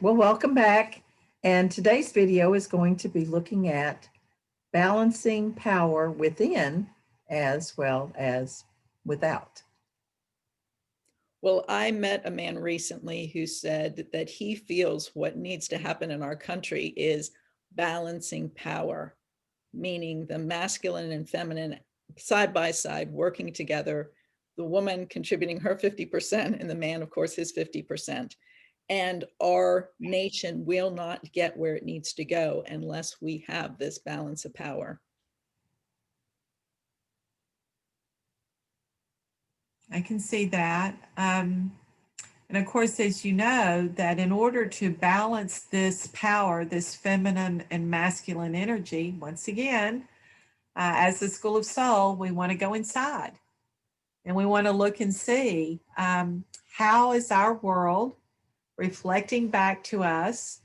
Well, welcome back. And today's video is going to be looking at balancing power within as well as without. Well, I met a man recently who said that he feels what needs to happen in our country is balancing power, meaning the masculine and feminine side by side working together, the woman contributing her 50% and the man, of course, his 50%. And our nation will not get where it needs to go unless we have this balance of power. I can see that. And of course, as you know, that in order to balance this power, this feminine and masculine energy, once again, as the School of Soul, we want to go inside and we want to look and see how is our world reflecting back to us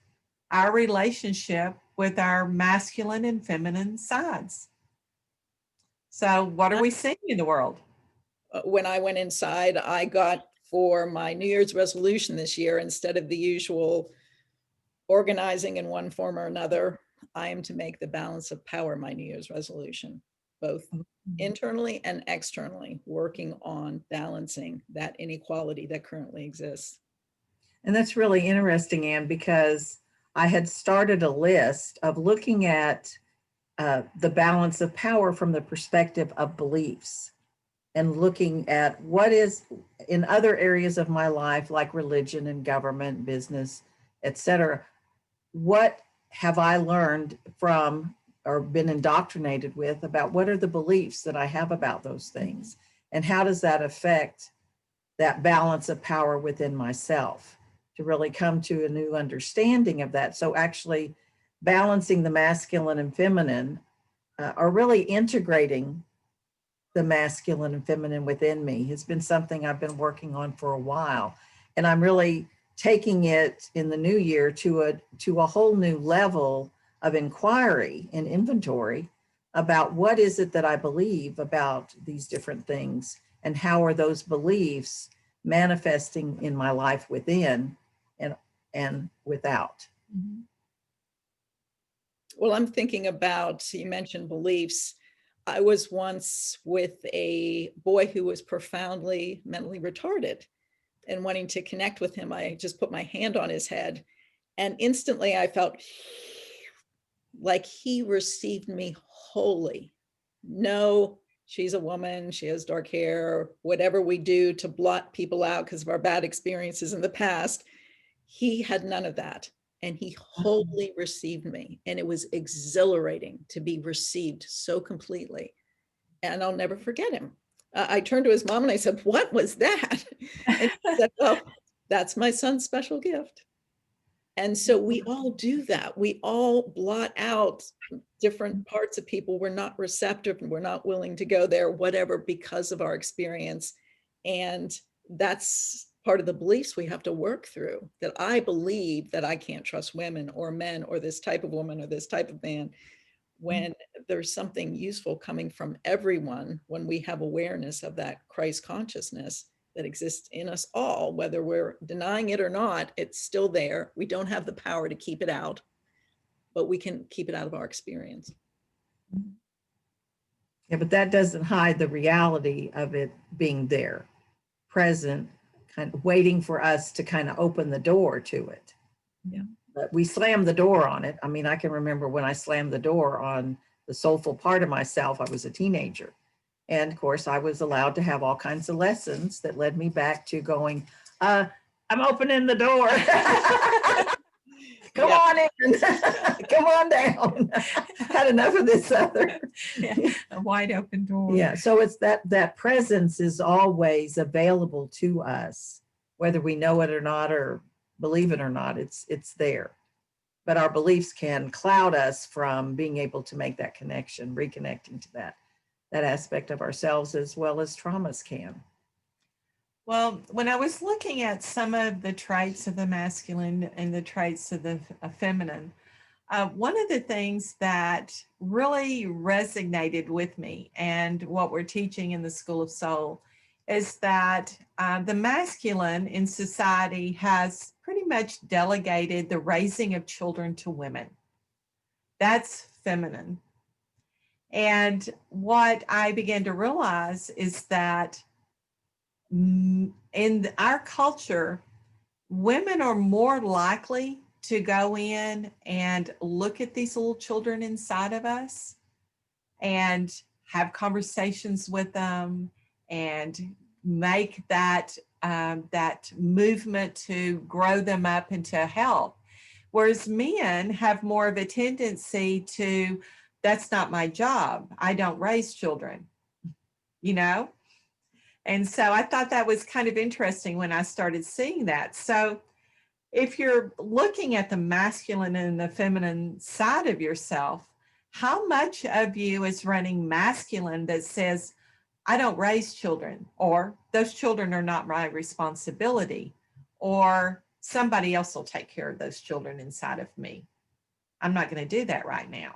our relationship with our masculine and feminine sides. So what are we seeing in the world? When I went inside, I got for my New Year's resolution this year, instead of the usual organizing in one form or another, I am to make the balance of power my New Year's resolution, both internally and externally, working on balancing that inequality that currently exists. And that's really interesting, Anne, because I had started a list of looking at the balance of power from the perspective of beliefs and looking at what is in other areas of my life, like religion and government, business, etc. What have I learned from or been indoctrinated with about what are the beliefs that I have about those things? And how does that affect that balance of power within myself, to really come to a new understanding of that? So actually balancing the masculine and feminine or really integrating the masculine and feminine within me has been something I've been working on for a while. And I'm really taking it in the new year to a whole new level of inquiry and inventory about what is it that I believe about these different things and how are those beliefs manifesting in my life within and without. Mm-hmm. Well, I'm thinking about, you mentioned beliefs. I was once with a boy who was profoundly mentally retarded, and wanting to connect with him, I just put my hand on his head, and instantly I felt like he received me wholly. No, she's a woman, she has dark hair, whatever we do to blot people out because of our bad experiences in the past. He had none of that. And he wholly received me. And it was exhilarating to be received so completely. And I'll never forget him. I turned to his mom and I said, "What was that?" And she said, "Oh, that's my son's special gift." And so we all do that. We all blot out different parts of people. We're not receptive and we're not willing to go there, whatever, because of our experience. And that's part of the beliefs we have to work through, that I believe that I can't trust women or men or this type of woman or this type of man, when there's something useful coming from everyone, when we have awareness of that Christ consciousness that exists in us all, whether we're denying it or not, it's still there. We don't have the power to keep it out, but we can keep it out of our experience. Yeah, but that doesn't hide the reality of it being there, present, kind of waiting for us to kind of open the door to it. Yeah. But we slammed the door on it. I mean, I can remember when I slammed the door on the soulful part of myself. I was a teenager. And of course, I was allowed to have all kinds of lessons that led me back to going, I'm opening the door. Come on in. Come on down. Had enough of this other. Yeah, a wide open door. Yeah, so it's that presence is always available to us, whether we know it or not or believe it or not, it's there. But our beliefs can cloud us from being able to make that connection, reconnecting to that aspect of ourselves, as well as traumas can. Well, when I was looking at some of the traits of the masculine and the traits of the feminine, one of the things that really resonated with me and what we're teaching in the School of Soul is that the masculine in society has pretty much delegated the raising of children to women. That's feminine. And what I began to realize is that in our culture, women are more likely to go in and look at these little children inside of us and have conversations with them and make that that movement to grow them up into help. Whereas men have more of a tendency to, that's not my job. I don't raise children, you know? And so I thought that was kind of interesting when I started seeing that. So if you're looking at the masculine and the feminine side of yourself, how much of you is running masculine that says, I don't raise children, or those children are not my responsibility, or somebody else will take care of those children inside of me. I'm not going to do that right now.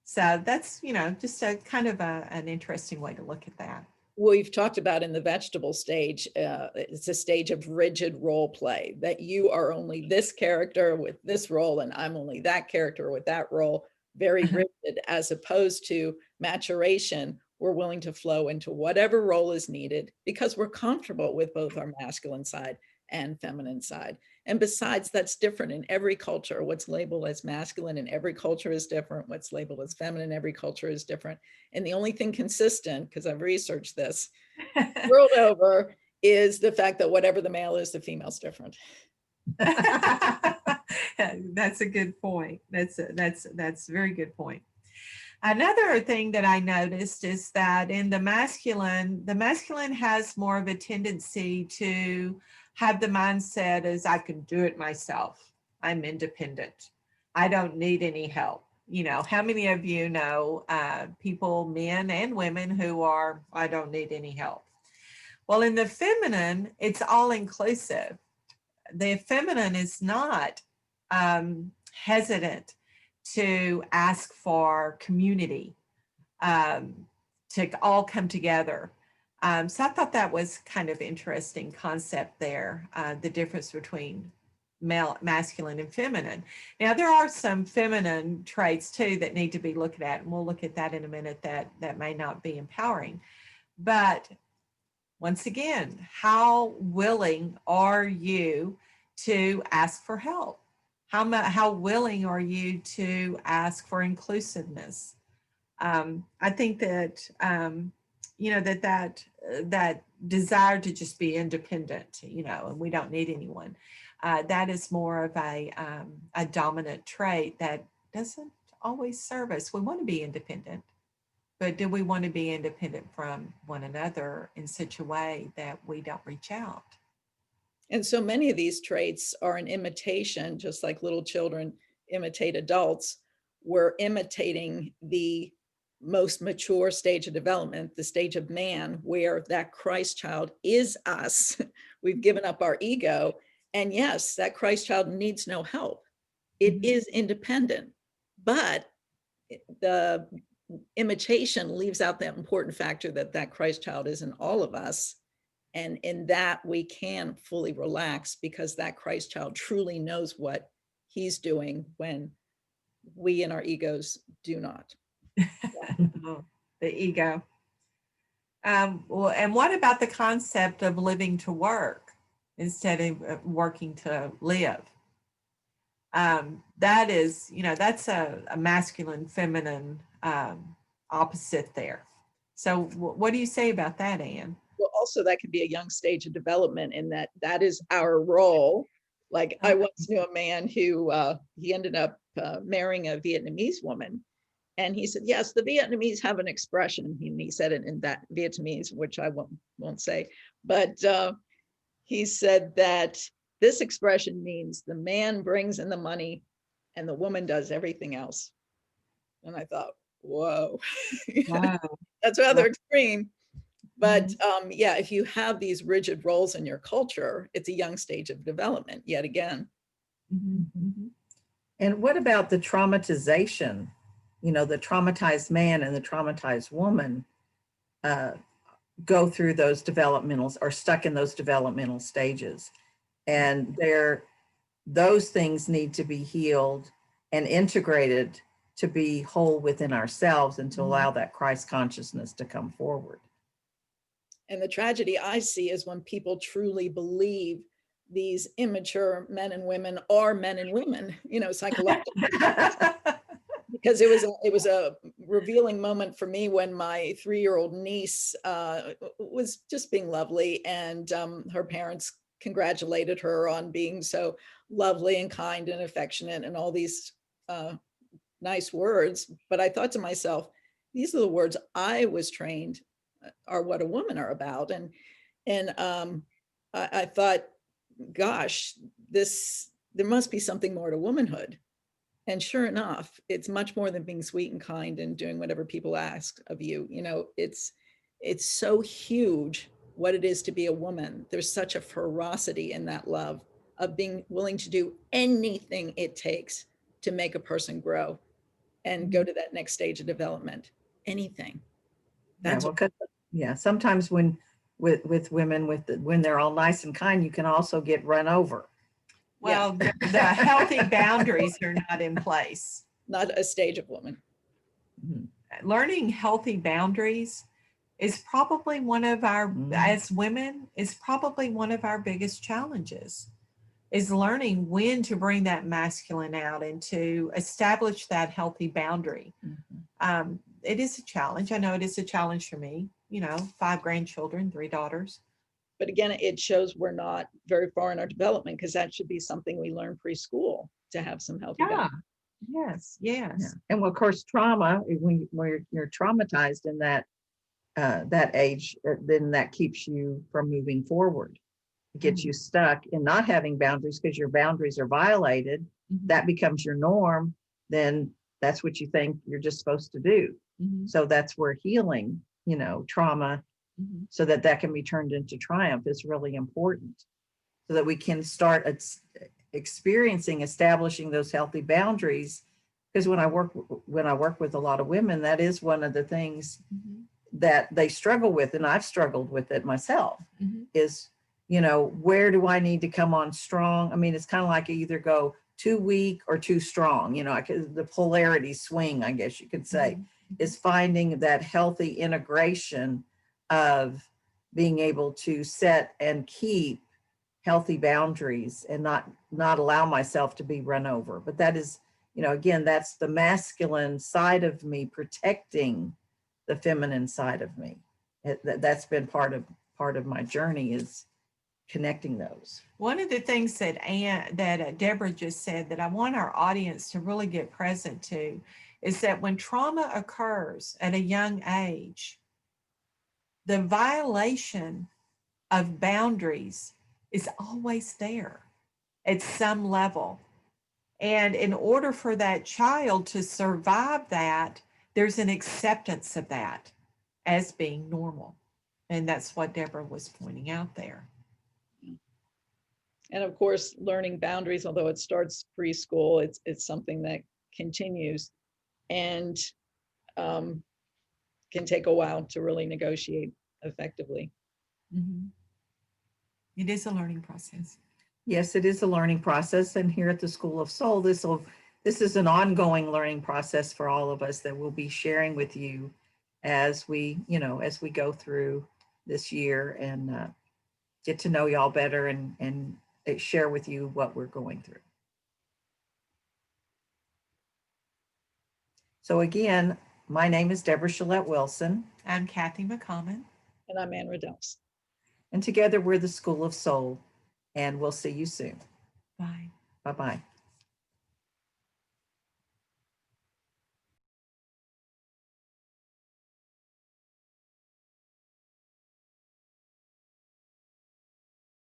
So that's, just a kind of an interesting way to look at that. We've talked about in the vegetable stage, it's a stage of rigid role play, that you are only this character with this role and I'm only that character with that role, very rigid, as opposed to maturation. We're willing to flow into whatever role is needed because we're comfortable with both our masculine side and feminine side. And besides, that's different in every culture. What's labeled as masculine in every culture is different. What's labeled as feminine in every culture is different. And the only thing consistent, because I've researched this world over, is the fact that whatever the male is, the female's different. That's a good point. That's a very good point. Another thing that I noticed is that in the masculine has more of a tendency to have the mindset as I can do it myself. I'm independent. I don't need any help. How many of you know people, men and women, who are, I don't need any help? Well, in the feminine, it's all inclusive. The feminine is not hesitant to ask for community, to all come together. So I thought that was kind of interesting concept there, the difference between masculine and feminine. Now, there are some feminine traits too that need to be looked at, and we'll look at that in a minute, that may not be empowering. But once again, how willing are you to ask for help? How willing are you to ask for inclusiveness? I think that that desire to just be independent, and we don't need anyone. That is more of a dominant trait that doesn't always serve us. We want to be independent, but do we want to be independent from one another in such a way that we don't reach out? And so many of these traits are an imitation, just like little children imitate adults. We're imitating the most mature stage of development, the stage of man, where that Christ child is us. We've given up our ego. And yes, that Christ child needs no help. It is independent, but the imitation leaves out that important factor that Christ child is in all of us. And in that, we can fully relax because that Christ child truly knows what he's doing when we in our egos do not. The ego. Well, and what about the concept of living to work instead of working to live? That is, that's a masculine, feminine opposite there. So what do you say about that, Anne? Well, also that can be a young stage of development in that is our role. Like I once knew a man who he ended up marrying a Vietnamese woman. And he said, yes, the Vietnamese have an expression. He said it in that Vietnamese, which I won't say. But he said that this expression means the man brings in the money and the woman does everything else. And I thought, whoa, Wow. that's rather extreme. But yeah, if you have these rigid roles in your culture, it's a young stage of development yet again. And what about the traumatization? The traumatized man and the traumatized woman go through those developmentals, are stuck in those developmental stages. And they're those things need to be healed and integrated to be whole within ourselves and to allow that Christ consciousness to come forward. And the tragedy I see is when people truly believe these immature men and women are men and women, psychologically. Because it was a revealing moment for me when my 3-year-old niece was just being lovely, and her parents congratulated her on being so lovely and kind and affectionate and all these nice words. But I thought to myself, these are the words I was trained are what a woman are about. And I thought, gosh, there must be something more to womanhood. And sure enough, it's much more than being sweet and kind and doing whatever people ask of you. It's so huge what it is to be a woman. There's such a ferocity in that love of being willing to do anything it takes to make a person grow and go to that next stage of development. Anything. That's sometimes when with women when they're all nice and kind, you can also get run over. Well, the healthy boundaries are not in place. Not a stage of woman. Learning healthy boundaries is probably one of our, as women, is probably one of our biggest challenges, is learning when to bring that masculine out and to establish that healthy boundary. It is a challenge. I know it is a challenge for me, 5 grandchildren, 3 daughters. But again, it shows we're not very far in our development, because that should be something we learn preschool, to have some healthy boundaries. Yes. And of course, trauma, when you're traumatized in that age, then that keeps you from moving forward. It gets you stuck in not having boundaries because your boundaries are violated. That becomes your norm. Then that's what you think you're just supposed to do. So that's where healing, trauma, so that can be turned into triumph is really important, so that we can start establishing those healthy boundaries. Because when I work with a lot of women, that is one of the things that they struggle with, and I've struggled with it myself, is, where do I need to come on strong? I mean, it's kind of like you either go too weak or too strong, the polarity swing, I guess you could say, is finding that healthy integration of being able to set and keep healthy boundaries and not allow myself to be run over. But that is, again, that's the masculine side of me protecting the feminine side of me. That's been part of my journey, is connecting those. One of the things that Deborah just said that I want our audience to really get present to is that when trauma occurs at a young age, the violation of boundaries is always there at some level. And in order for that child to survive that, there's an acceptance of that as being normal. And that's what Deborah was pointing out there. And of course, learning boundaries, although it starts preschool, it's something that continues and can take a while to really negotiate effectively. It is a learning process. Yes, it is a learning process. And here at the School of Soul, this is an ongoing learning process for all of us that we'll be sharing with you as we go through this year and get to know y'all better and share with you what we're going through. So again, my name is Deborah Shalette Wilson. I'm Kathy McCommon. And I'm Ann Riddels. And together we're the School of Soul. And we'll see you soon. Bye. Bye-bye.